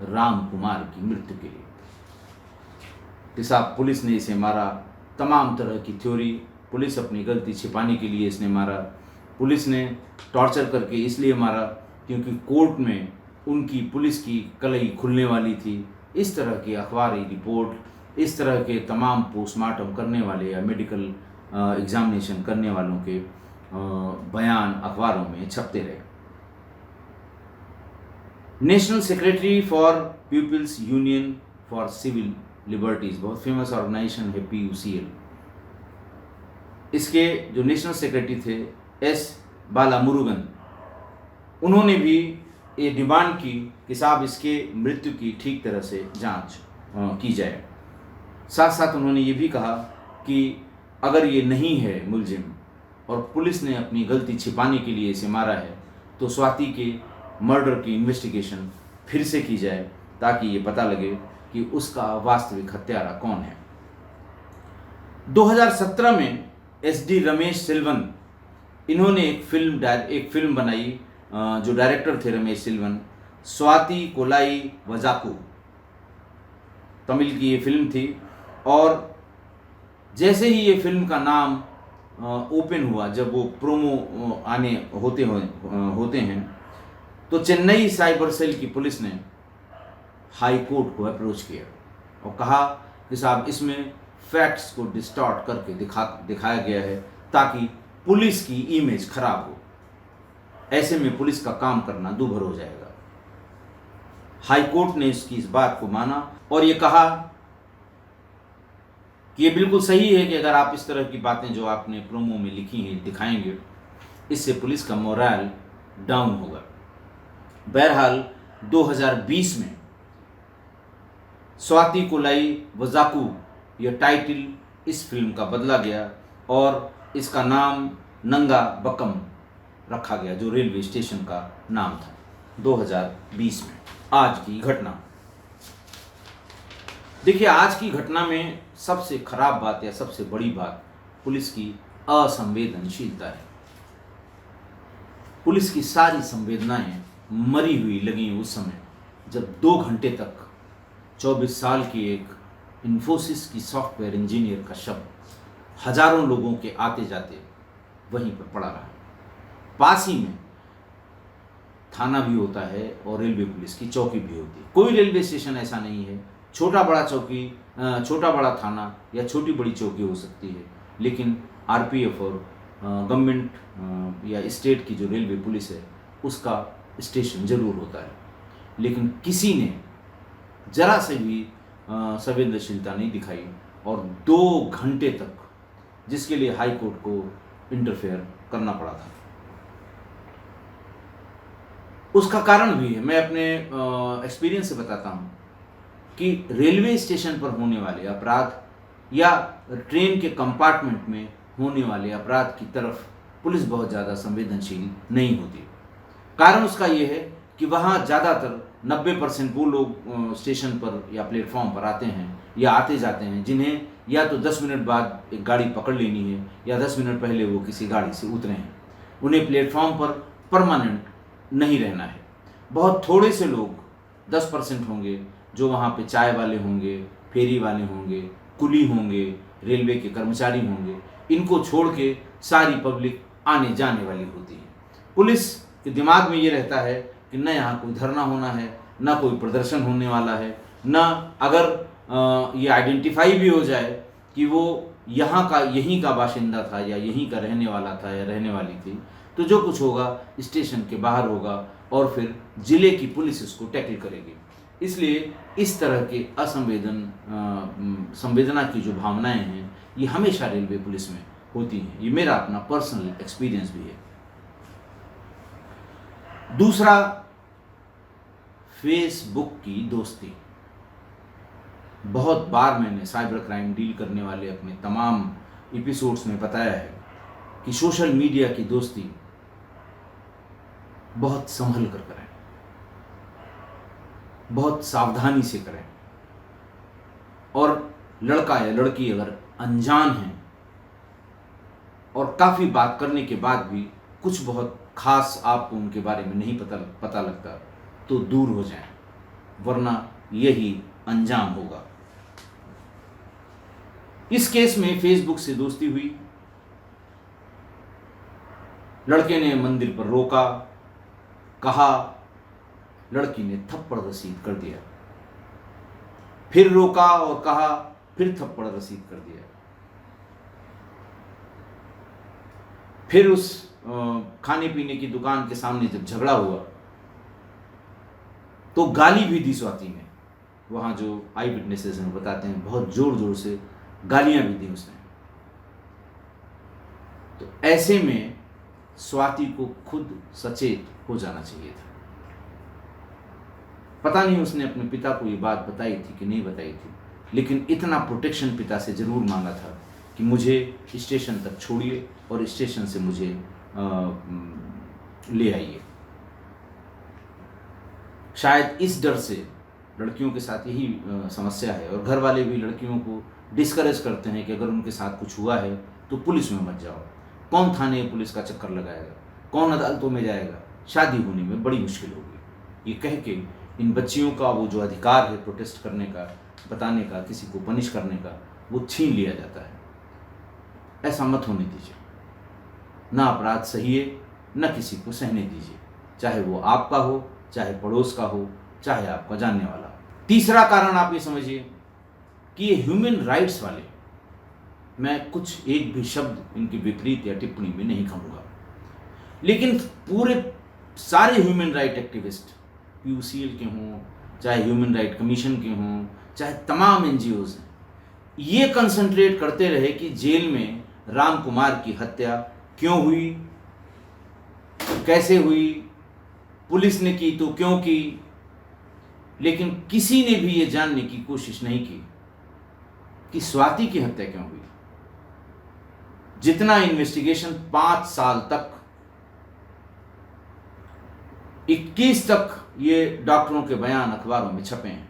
राम कुमार की मृत्यु के लिए कि साहब पुलिस ने इसे मारा, तमाम तरह की थ्योरी, पुलिस अपनी गलती छिपाने के लिए इसने मारा, पुलिस ने टॉर्चर करके इसलिए मारा क्योंकि कोर्ट में उनकी पुलिस की कलई खुलने वाली थी। इस तरह की अखबारी रिपोर्ट, इस तरह के तमाम पोस्टमार्टम करने वाले या मेडिकल एग्जामिनेशन करने वालों के बयान अखबारों में छपते रहे। National secretary for people's union for civil liberties, बहुत फेमस ऑर्गेनाइजेशन है PUCL, इसके जो नेशनल सेक्रेटरी थे S बालामुरुगन, उन्होंने भी ये डिमांड की कि साहब इसके मृत्यु की ठीक तरह से जांच की जाए। साथ साथ उन्होंने ये भी कहा कि अगर ये नहीं है मुलजिम और पुलिस ने अपनी गलती छिपाने के लिए इसे मारा है तो स्वाति के मर्डर की इन्वेस्टिगेशन फिर से की जाए ताकि ये पता लगे कि उसका वास्तविक हत्यारा कौन है। 2017 में SD रमेश सिल्वन, इन्होंने एक फिल्म बनाई, जो डायरेक्टर थे रमेश सिल्वन, स्वाति कोलाई वजाकू, तमिल की ये फिल्म थी। और जैसे ही ये फिल्म का नाम ओपन हुआ, जब वो प्रोमो आने होते हैं, तो चेन्नई साइबर सेल की पुलिस ने हाई कोर्ट को अप्रोच किया और कहा कि साहब इसमें फैक्ट्स को डिस्टॉर्ट करके दिखाया गया है ताकि पुलिस की इमेज खराब हो। ऐसे में पुलिस का काम करना दूभर हो जाएगा। हाई कोर्ट ने इस बात को माना और ये कहा कि ये बिल्कुल सही है कि अगर आप इस तरह की बातें जो आपने प्रोमो में लिखी हैं दिखाएंगे, इससे पुलिस का मोरल डाउन होगा। बहरहाल 2020 में स्वाति कोलाई वजाकू यह टाइटल इस फिल्म का बदला गया और इसका नाम नंगा बकम रखा गया, जो रेलवे स्टेशन का नाम था 2020 में। आज की घटना देखिए, आज की घटना में सबसे खराब बात या सबसे बड़ी बात पुलिस की असंवेदनशीलता है। पुलिस की सारी संवेदनाएं मरी हुई लगी उस समय जब 2 घंटे तक 24 साल की एक इन्फोसिस की सॉफ्टवेयर इंजीनियर का शव हजारों लोगों के आते जाते वहीं पर पड़ा रहा। पास ही में थाना भी होता है और रेलवे पुलिस की चौकी भी होती है। कोई रेलवे स्टेशन ऐसा नहीं है, छोटा बड़ा थाना या छोटी बड़ी चौकी हो सकती है, लेकिन आरपीएफ और गवर्नमेंट या स्टेट की जो रेलवे पुलिस है उसका स्टेशन जरूर होता है। लेकिन किसी ने जरा से भी संवेदनशीलता नहीं दिखाई और 2 घंटे तक, जिसके लिए हाई कोर्ट को इंटरफेयर करना पड़ा था। उसका कारण भी है, मैं अपने एक्सपीरियंस से बताता हूँ कि रेलवे स्टेशन पर होने वाले अपराध या ट्रेन के कंपार्टमेंट में होने वाले अपराध की तरफ पुलिस बहुत ज़्यादा संवेदनशील नहीं होती। कारण उसका ये है कि वहाँ ज़्यादातर 90% वो लोग स्टेशन पर या प्लेटफॉर्म पर आते हैं या आते जाते हैं जिन्हें या तो 10 मिनट बाद एक गाड़ी पकड़ लेनी है या 10 मिनट पहले वो किसी गाड़ी से उतरे हैं। उन्हें प्लेटफॉर्म पर परमानेंट नहीं रहना है। बहुत थोड़े से लोग 10% होंगे जो वहाँ पे चाय वाले होंगे, फेरी वाले होंगे, कुली होंगे, रेलवे के कर्मचारी होंगे। इनको छोड़ के सारी पब्लिक आने जाने वाली होती है। पुलिस के दिमाग में ये रहता है कि न यहाँ कोई धरना होना है, न कोई प्रदर्शन होने वाला है, न अगर ये आइडेंटिफाई भी हो जाए कि वो यहीं का बाशिंदा था या यहीं का रहने वाला था या रहने वाली थी, तो जो कुछ होगा स्टेशन के बाहर होगा और फिर जिले की पुलिस इसको टैकल करेगी। इसलिए इस तरह के संवेदना की जो भावनाएं हैं ये हमेशा रेलवे पुलिस में होती हैं। ये मेरा अपना पर्सनल एक्सपीरियंस भी है। दूसरा, फेसबुक की दोस्ती। बहुत बार मैंने साइबर क्राइम डील करने वाले अपने तमाम एपिसोड्स में बताया है कि सोशल मीडिया की दोस्ती बहुत संभल कर करें, बहुत सावधानी से करें। और लड़का या लड़की अगर अनजान है और काफ़ी बात करने के बाद भी कुछ बहुत खास आपको उनके बारे में नहीं पता लगता, तो दूर हो जाएं, वरना यही अंजाम होगा। इस केस में फेसबुक से दोस्ती हुई। लड़के ने मंदिर पर रोका, कहा, लड़की ने थप्पड़ रसीद कर दिया। फिर रोका और कहा, फिर थप्पड़ रसीद कर दिया। फिर उस खाने पीने की दुकान के सामने जब झगड़ा हुआ तो गाली भी दी स्वाति ने। वहाँ जो आई विटनेसेस हैं बताते हैं बहुत जोर जोर से गालियां भी दी उसने। तो ऐसे में स्वाति को खुद सचेत हो जाना चाहिए था। पता नहीं उसने अपने पिता को ये बात बताई थी कि नहीं बताई थी, लेकिन इतना प्रोटेक्शन पिता से जरूर मांगा था कि मुझे स्टेशन तक छोड़िए और स्टेशन से मुझे ले आइए। शायद इस डर से लड़कियों के साथ यही समस्या है और घर वाले भी लड़कियों को डिस्करेज करते हैं कि अगर उनके साथ कुछ हुआ है तो पुलिस में मत जाओ। कौन थाने पुलिस का चक्कर लगाएगा, कौन अदालतों में जाएगा, शादी होने में बड़ी मुश्किल होगी। ये कह के इन बच्चियों का वो जो अधिकार है प्रोटेस्ट करने का, बताने का, किसी को पनिश करने का, वो छीन लिया जाता है। ऐसा मत होने दीजिए। ना अपराध सहिए, न किसी को सहने दीजिए, चाहे वो आपका हो, चाहे पड़ोस का हो, चाहे आपका जानने वाला हो। तीसरा कारण आप ये समझिए कि ये ह्यूमन राइट्स वाले, मैं कुछ एक भी शब्द इनके विपरीत या टिप्पणी में नहीं कहूँगा, लेकिन पूरे सारे ह्यूमन राइट एक्टिविस्ट, PUCL के हों, चाहे ह्यूमन राइट कमीशन के हों, चाहे तमाम NGOs हैं, ये कंसंट्रेट करते रहे कि जेल में राम कुमार की हत्या क्यों हुई, कैसे हुई, पुलिस ने की तो क्यों की, लेकिन किसी ने भी ये जानने की कोशिश नहीं की कि स्वाति की हत्या क्यों हुई। जितना इन्वेस्टिगेशन 5 साल तक, 21 तक ये डॉक्टरों के बयान अखबारों में छपे हैं,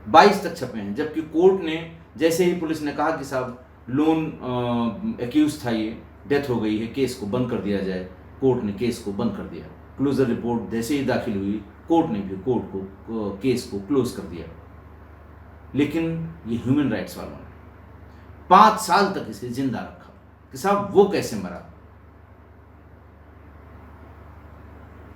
22 तक छपे हैं, जबकि कोर्ट ने जैसे ही पुलिस ने कहा कि साहब लोन एक्यूज था, ये डेथ हो गई है, केस को बंद कर दिया जाए, कोर्ट ने केस को बंद कर दिया। क्लोजर रिपोर्ट जैसे ही दाखिल हुई, कोर्ट ने भी केस को क्लोज कर दिया। लेकिन ये ह्यूमन राइट्स वालों ने 5 साल तक इसे जिंदा रखा कि साहब वो कैसे मरा।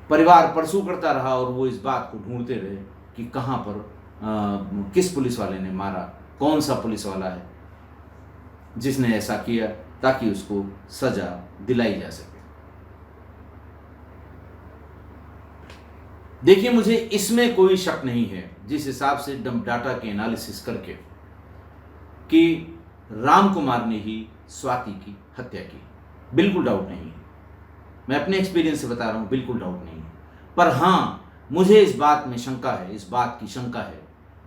परिवार परसू करता रहा और वो इस बात को ढूंढते रहे कि कहाँ पर किस पुलिस वाले ने मारा, कौन सा पुलिस वाला है जिसने ऐसा किया, ताकि उसको सजा दिलाई जा सके। देखिए, मुझे इसमें कोई शक नहीं है, जिस हिसाब से डाटा के एनालिसिस करके, कि राम कुमार ने ही स्वाति की हत्या की, बिल्कुल डाउट नहीं है। मैं अपने एक्सपीरियंस से बता रहा हूं, बिल्कुल डाउट नहीं है। पर हाँ, मुझे इस बात में शंका है, इस बात की शंका है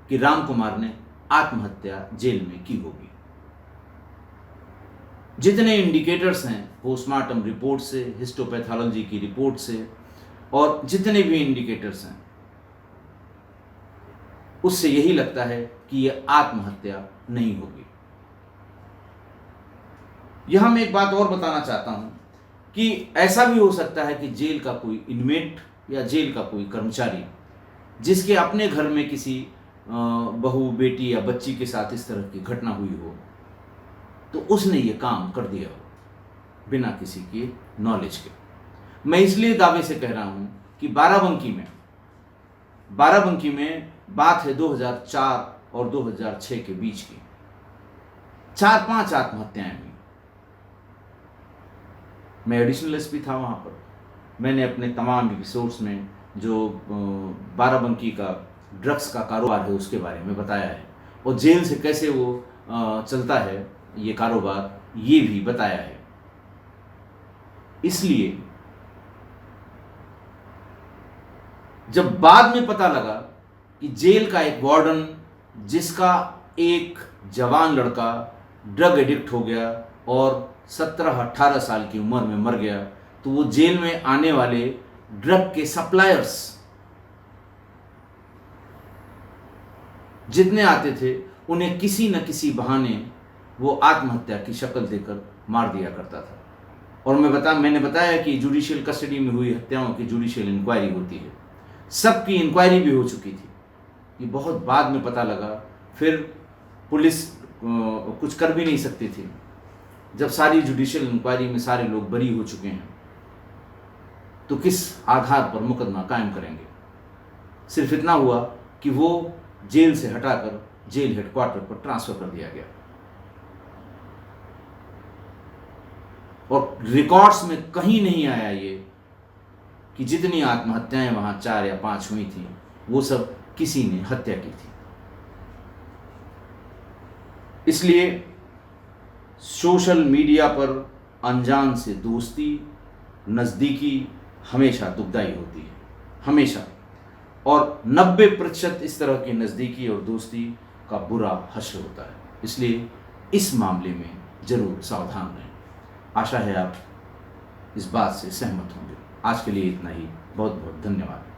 कि राम कुमार ने आत्महत्या जेल में की होगी। जितने इंडिकेटर्स हैं, पोस्टमार्टम रिपोर्ट से, हिस्टोपैथोलॉजी की रिपोर्ट से, और जितने भी इंडिकेटर्स हैं, उससे यही लगता है कि यह आत्महत्या नहीं होगी। यहां मैं एक बात और बताना चाहता हूं कि ऐसा भी हो सकता है कि जेल का कोई इनमेट या जेल का कोई कर्मचारी, जिसके अपने घर में किसी बहू, बेटी या बच्ची के साथ इस तरह की घटना हुई हो, तो उसने ये काम कर दिया हो बिना किसी की नॉलेज के। मैं इसलिए दावे से कह रहा हूं कि बाराबंकी में बात है 2004 और 2006 के बीच की, 4-5 आत्महत्याएं हुई। मैं एडिशनल SP था वहाँ पर। मैंने अपने तमाम एपिसोड्स में जो बाराबंकी का ड्रग्स का कारोबार है उसके बारे में बताया है, और जेल से कैसे वो चलता है ये कारोबार, ये भी बताया है। इसलिए जब बाद में पता लगा कि जेल का एक वार्डन, जिसका एक जवान लड़का ड्रग एडिक्ट हो गया और 17-18 साल की उम्र में मर गया, तो वो जेल में आने वाले ड्रग के सप्लायर्स जितने आते थे, उन्हें किसी न किसी बहाने वो आत्महत्या की शक्ल देकर मार दिया करता था। और मैंने बताया कि जुडिशियल कस्टडी में हुई हत्याओं की जुडिशियल इंक्वायरी होती है। सबकी इंक्वायरी भी हो चुकी थी, ये बहुत बाद में पता लगा। फिर पुलिस कुछ कर भी नहीं सकती थी। जब सारी जुडिशियल इंक्वायरी में सारे लोग बरी हो चुके हैं, तो किस आधार पर मुकदमा कायम करेंगे। सिर्फ इतना हुआ कि वो जेल से हटाकर जेल हेडक्वार्टर पर ट्रांसफर कर दिया गया, और रिकॉर्ड्स में कहीं नहीं आया ये कि जितनी आत्महत्याएं वहां 4 या 5 हुई थी, वो सब किसी ने हत्या की थी। इसलिए सोशल मीडिया पर अनजान से दोस्ती, नज़दीकी हमेशा दुखदाई होती है, हमेशा। और 90% इस तरह की नज़दीकी और दोस्ती का बुरा हश्र होता है। इसलिए इस मामले में ज़रूर सावधान रहें। आशा है आप इस बात से सहमत होंगे। आज के लिए इतना ही। बहुत बहुत धन्यवाद।